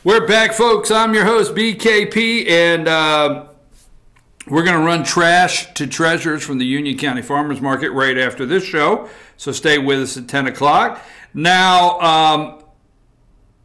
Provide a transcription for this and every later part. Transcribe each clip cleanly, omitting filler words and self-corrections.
We're back, folks. I'm your host, BKP, and we're going to run trash to treasures from the Union County Farmers Market right after this show, so stay with us at 10 o'clock. Now,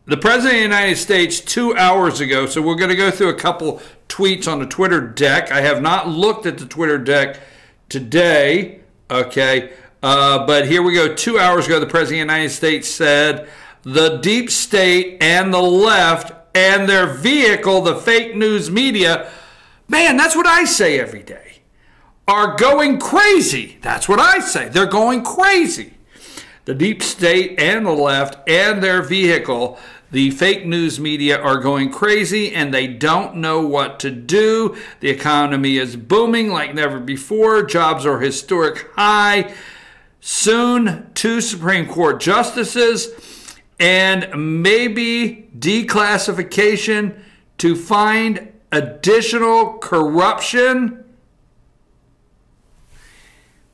the President of the United States 2 hours ago, so we're going to go through a couple tweets on the Twitter deck. I have not looked at the Twitter deck today, okay, but here we go. 2 hours ago, the President of the United States said, the deep state and the left and their vehicle, the fake news media, man, that's what I say every day, are going crazy. That's what I say. They're going crazy. The deep state and the left and their vehicle, the fake news media, are going crazy and they don't know what to do. The economy is booming like never before. Jobs are historic high. Soon, 2 Supreme Court justices and maybe declassification to find additional corruption.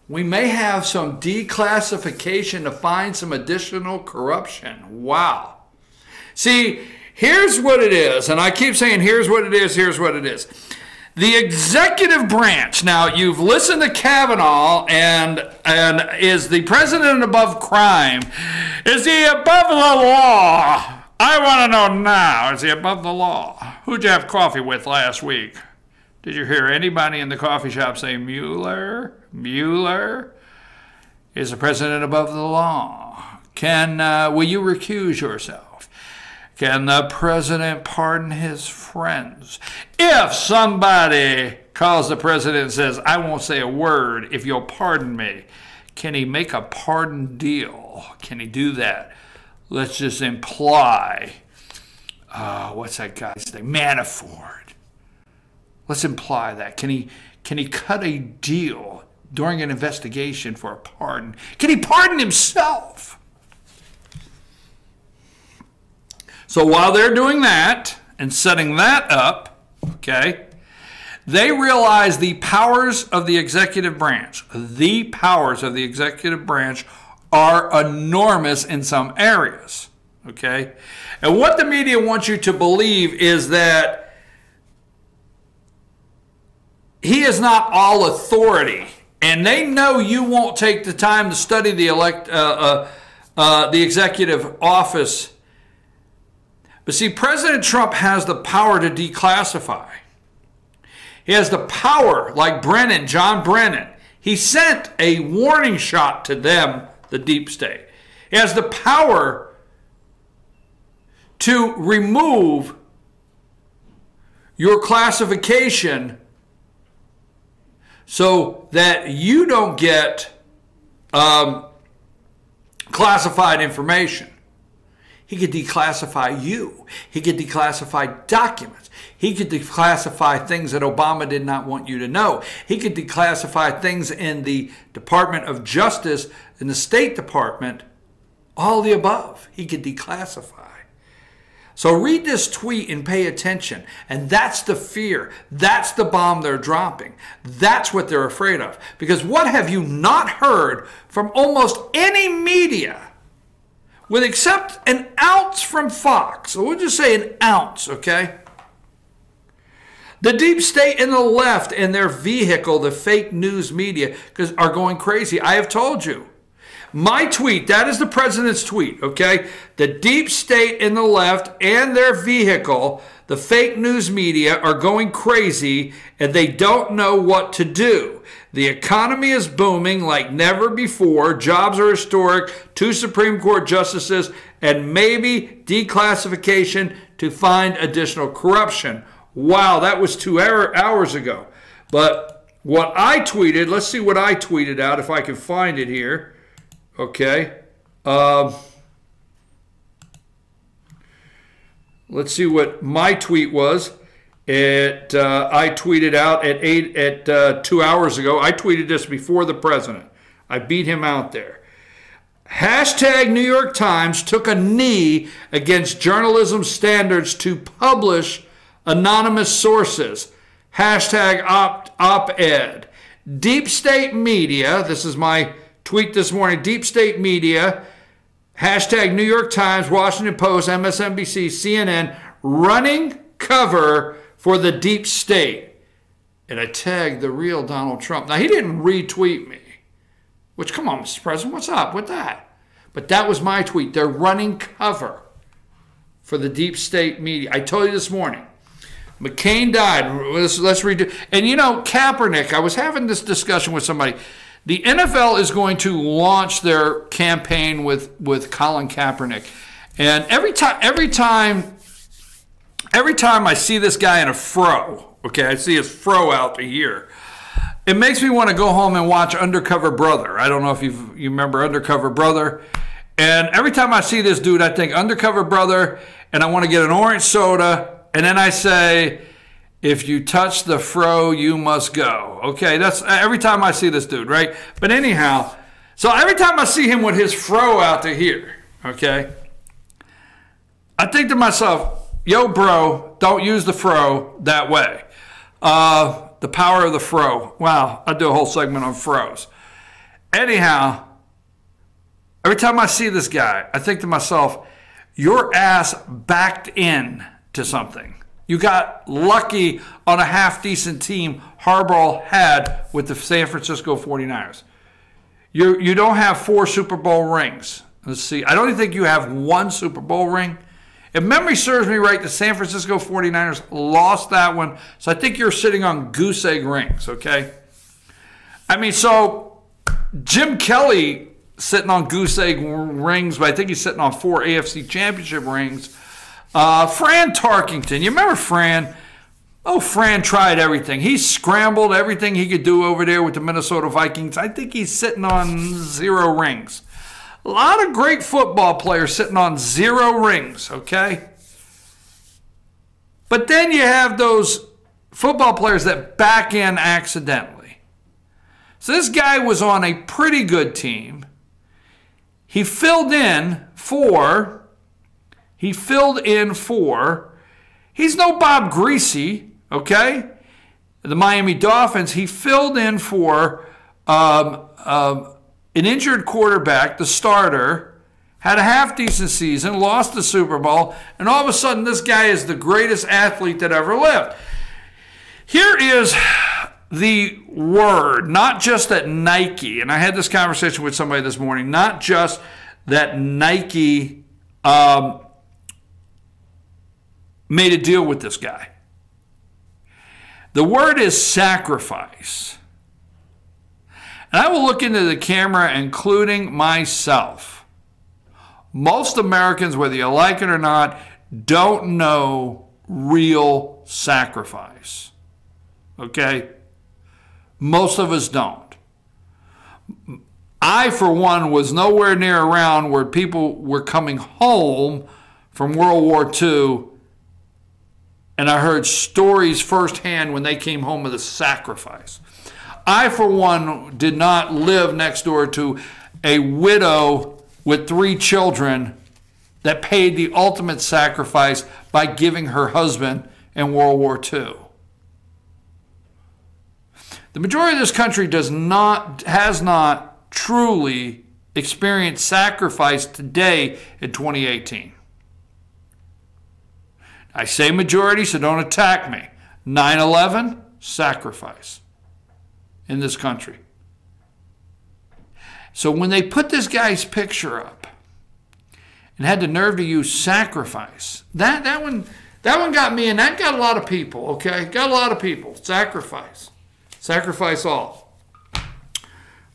We may have some declassification to find some additional corruption. Wow. See, here's what it is, and I keep saying here's what it is, here's what it is. The executive branch, now you've listened to Kavanaugh, and is the president above crime? Is he above the law? I want to know now, is he above the law? Who'd you have coffee with last week? Did you hear anybody in the coffee shop say Mueller? Mueller? Is the president above the law? Will you recuse yourself? Can the president pardon his friends? If somebody calls the president and says, I won't say a word if you'll pardon me, can he make a pardon deal? Can he do that? Let's just imply, what's that guy's name? Manafort. Let's imply that. Can he cut a deal during an investigation for a pardon? Can he pardon himself? So while they're doing that and setting that up, okay, they realize the powers of the executive branch. The powers of the executive branch are enormous in some areas, okay? And what the media wants you to believe is that he is not all authority, and they know you won't take the time to study the executive office. But see, President Trump has the power to declassify. He has the power, like Brennan, John Brennan. He sent a warning shot to them, the deep state. He has the power to remove your classification so that you don't get classified information. He could declassify you. He could declassify documents. He could declassify things that Obama did not want you to know. He could declassify things in the Department of Justice, in the State Department, all the above. He could declassify. So read this tweet and pay attention. And that's the fear. That's the bomb they're dropping. That's what they're afraid of. Because what have you not heard from almost any media? With except an ounce from Fox. So we'll just say an ounce, okay? The deep state and the left and their vehicle, the fake news media, are going crazy. I have told you. My tweet, that is the president's tweet, okay? The deep state and the left and their vehicle, the fake news media, are going crazy and they don't know what to do. The economy is booming like never before. Jobs are historic. 2 Supreme Court justices and maybe declassification to find additional corruption. Wow, that was 2 hours ago. But what I tweeted, let's see what I tweeted out if I can find it here. Okay. Let's see what my tweet was. I tweeted out at 2 hours ago. I tweeted this before the president. I beat him out there. Hashtag New York Times took a knee against journalism standards to publish anonymous sources. Hashtag op-ed. Deep state media, this is my tweet this morning, deep state media, hashtag New York Times, Washington Post, MSNBC, CNN, running cover for the deep state. And I tagged the real Donald Trump. Now, he didn't retweet me, which, come on, Mr. President, what's up with that? But that was my tweet. They're running cover for the deep state media. I told you this morning. McCain died. Let's redo. And you know, Kaepernick, I was having this discussion with somebody. The NFL is going to launch their campaign with Colin Kaepernick. And every time I see this guy in a fro, okay, I see his fro out to here, it makes me want to go home and watch Undercover Brother. I don't know if you remember Undercover Brother. And every time I see this dude, I think Undercover Brother, and I want to get an orange soda. And then I say, if you touch the fro, you must go. Okay, that's every time I see this dude, right? But anyhow, so every time I see him with his fro out to here, okay, I think to myself, yo, bro, don't use the fro that way. The power of the fro. Wow, I do a whole segment on fros. Anyhow, every time I see this guy, I think to myself, your ass backed in to something. You got lucky on a half-decent team Harbaugh had with the San Francisco 49ers. You don't have 4 Super Bowl rings. Let's see. I don't even think you have 1 Super Bowl ring. If memory serves me right, the San Francisco 49ers lost that one. So I think you're sitting on goose egg rings, okay? I mean, so Jim Kelly sitting on goose egg rings, but I think he's sitting on 4 AFC championship rings. Fran Tarkington, you remember Fran? Oh, Fran tried everything. He scrambled everything he could do over there with the Minnesota Vikings. I think he's sitting on 0 rings. A lot of great football players sitting on 0 rings, okay? But then you have those football players that back in accidentally. So this guy was on a pretty good team. He filled in for, he's no Bob Greasy, okay? The Miami Dolphins, he filled in for an injured quarterback, the starter, had a half-decent season, lost the Super Bowl, and all of a sudden this guy is the greatest athlete that ever lived. Here is the word, not just that Nike, and I had this conversation with somebody this morning, not just that Nike made a deal with this guy. The word is sacrifice. And I will look into the camera, including myself. Most Americans, whether you like it or not, don't know real sacrifice. Okay? Most of us don't. I, for one, was nowhere near around where people were coming home from World War II, and I heard stories firsthand when they came home with a sacrifice. I, for one, did not live next door to a widow with 3 children that paid the ultimate sacrifice by giving her husband in World War II. The majority of this country has not truly experienced sacrifice today in 2018. I say majority, so don't attack me. 9/11, sacrifice in this country. So when they put this guy's picture up and had the nerve to use sacrifice, that one got me, and that got a lot of people, okay? Got a lot of people. Sacrifice. Sacrifice all.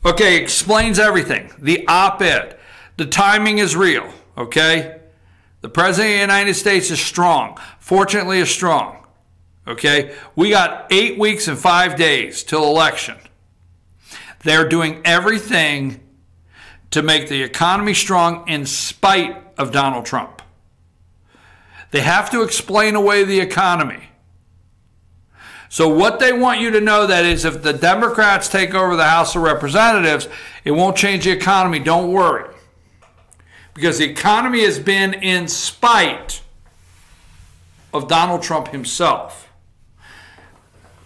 Okay, explains everything. The op-ed. The timing is real, okay? The President of the United States is strong. Fortunately, is strong. Okay? We got 8 weeks and 5 days till election. They're doing everything to make the economy strong in spite of Donald Trump. They have to explain away the economy. So what they want you to know that is if the Democrats take over the House of Representatives, it won't change the economy. Don't worry. Because the economy has been in spite of Donald Trump himself.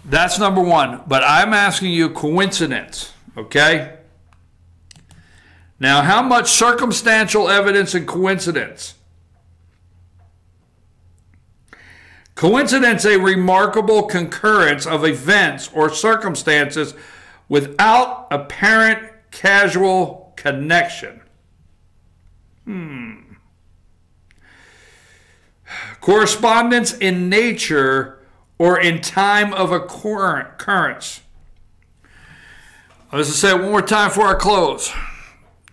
That's number one. But I'm asking you coincidence, okay? Now, how much circumstantial evidence and coincidence? Coincidence, a remarkable concurrence of events or circumstances without apparent causal connection. Correspondence in nature or in time of occurrence. Let's just say it one more time before I close.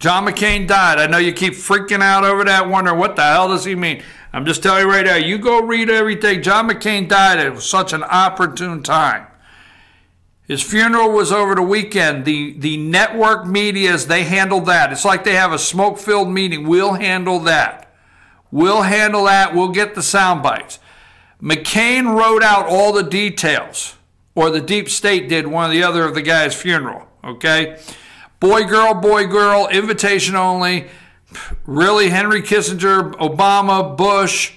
John McCain died. I know you keep freaking out over that, wondering what the hell does he mean. I'm just telling you right now, you go read everything. John McCain died at such an opportune time. His funeral was over the weekend. The network medias, they handle that. It's like they have a smoke-filled meeting. We'll handle that. We'll handle that. We'll get the sound bites. McCain wrote out all the details, or the deep state did, one or the other of the guy's funeral, okay? Boy, girl, invitation only. Really, Henry Kissinger, Obama, Bush,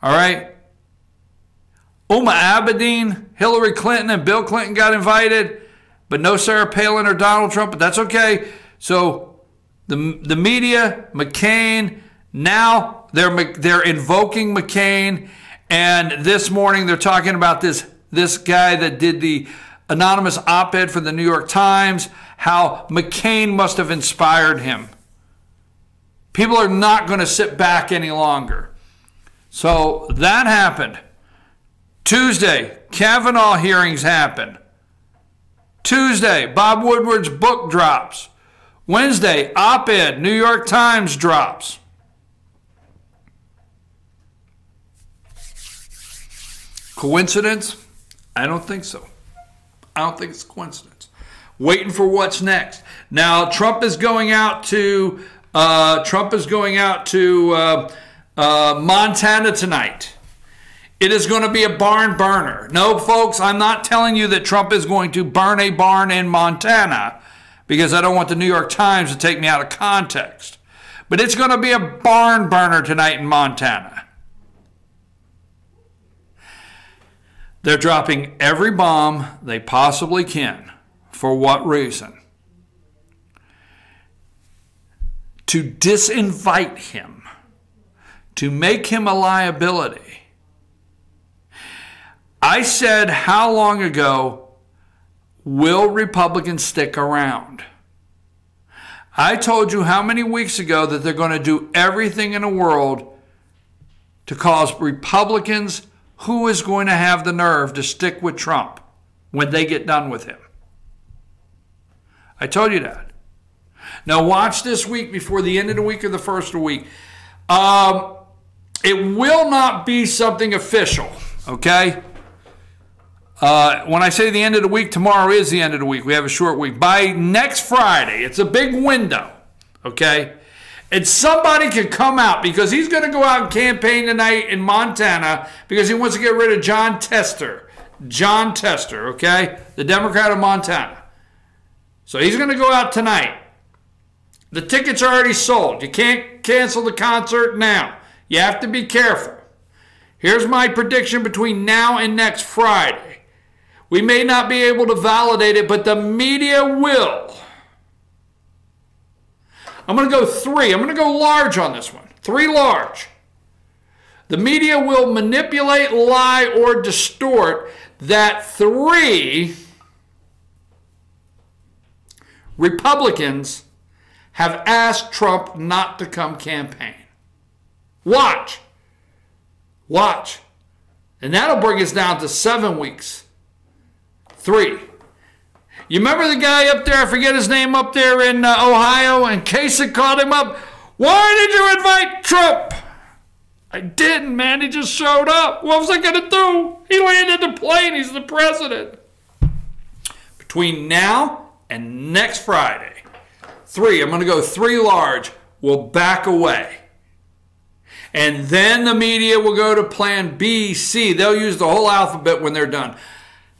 all right? Uma Abedin, Hillary Clinton, and Bill Clinton got invited, but no Sarah Palin or Donald Trump, but that's okay. So the media, McCain, now they're invoking McCain, and this morning they're talking about this guy that did the anonymous op-ed for the New York Times, how McCain must have inspired him. People are not going to sit back any longer. So that happened. Tuesday, Kavanaugh hearings happen. Tuesday, Bob Woodward's book drops. Wednesday, op-ed, New York Times drops. Coincidence? I don't think so. I don't think it's a coincidence. Waiting for what's next. Now, Trump is going out to Montana tonight. It is going to be a barn burner. No, folks, I'm not telling you that Trump is going to burn a barn in Montana, because I don't want the New York Times to take me out of context. But it's going to be a barn burner tonight in Montana. They're dropping every bomb they possibly can. For what reason? To disinvite him, to make him a liability. I said, how long ago will Republicans stick around? I told you how many weeks ago that they're going to do everything in the world to cause Republicans. Who is going to have the nerve to stick with Trump when they get done with him? I told you that. Now watch this week before the end of the week or the first of the week. It will not be something official, okay? When I say the end of the week, tomorrow is the end of the week. We have a short week. By next Friday, it's a big window, okay? And somebody could come out, because he's going to go out and campaign tonight in Montana because he wants to get rid of John Tester. John Tester, okay? The Democrat of Montana. So he's going to go out tonight. The tickets are already sold. You can't cancel the concert now. You have to be careful. Here's my prediction between now and next Friday. We may not be able to validate it, but the media will. I'm going to go 3. I'm going to go large on this one. 3 large. The media will manipulate, lie, or distort that 3 Republicans have asked Trump not to come campaign. Watch. Watch. And that'll bring us down to 7 weeks. 3. You remember the guy up there, I forget his name, up there in Ohio, and Kasich called him up. Why did you invite Trump? I didn't, man. He just showed up. What was I going to do? He landed the plane. He's the president. Between now and next Friday, 3, I'm going to go 3 large, will back away. And then the media will go to plan B, C. They'll use the whole alphabet when they're done.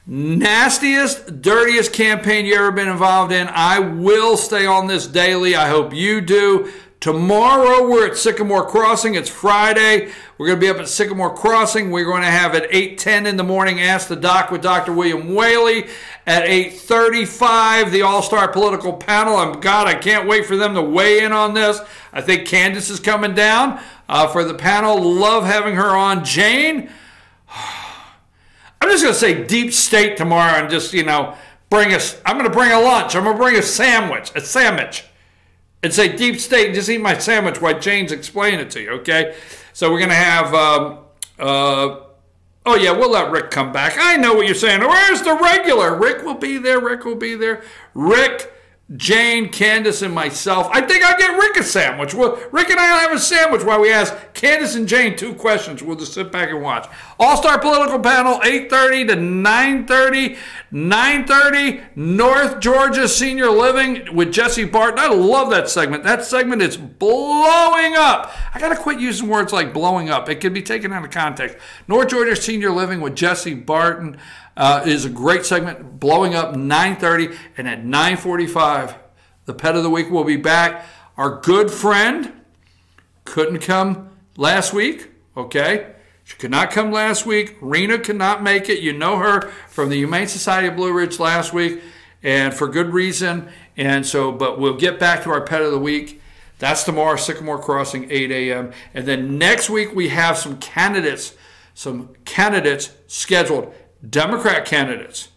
Nastiest, dirtiest campaign you ever been involved in. I will stay on this daily. I hope you do. Tomorrow we're at Sycamore Crossing. It's Friday. We're going to be up at Sycamore Crossing. We're going to have at 8:10 in the morning Ask the Doc with Dr. William Whaley. At 8:35, the All-Star Political Panel. God, I can't wait for them to weigh in on this. I think Candace is coming down for the panel. Love having her on. Jane, I'm just going to say deep state tomorrow and just, you know, I'm going to bring a lunch. I'm going to bring a sandwich. And say deep state and just eat my sandwich while Jane's explaining it to you, okay? So we're going to have, oh yeah, we'll let Rick come back. I know what you're saying. Where's the regular? Rick will be there. Rick will be there. Rick, Jane, Candace, and myself. I think I'll get Rick a sandwich. Rick and I will have a sandwich while we ask Candace and Jane 2 questions. We'll just sit back and watch. All-Star Political Panel, 8:30 to 9:30. 9:30, North Georgia Senior Living with Jesse Barton. I love that segment. That segment is blowing up. I got to quit using words like blowing up. It can be taken out of context. North Georgia Senior Living with Jesse Barton is a great segment, blowing up, 9:30. And at 9:45, the Pet of the Week will be back. Our good friend couldn't come last week, okay? She could not come last week. Rena could not make it. You know her from the Humane Society of Blue Ridge last week, and for good reason. And so, but we'll get back to our Pet of the Week. That's tomorrow, Sycamore Crossing, 8 a.m. And then next week we have some candidates scheduled, Democrat candidates.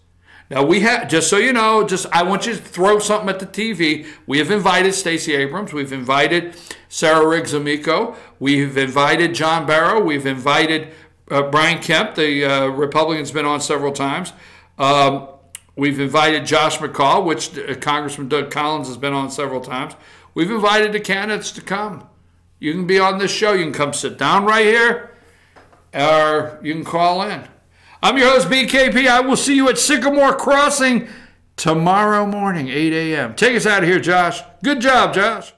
Now we have, just so you know, I want you to throw something at the TV. We have invited Stacey Abrams. We've invited Sarah Riggs Amico. We've invited John Barrow. We've invited Brian Kemp, the Republican's been on several times. We've invited Josh McCall, which Congressman Doug Collins has been on several times. We've invited the candidates to come. You can be on this show. You can come sit down right here, or you can call in. I'm your host, BKP. I will see you at Sycamore Crossing tomorrow morning, 8 a.m. Take us out of here, Josh. Good job, Josh.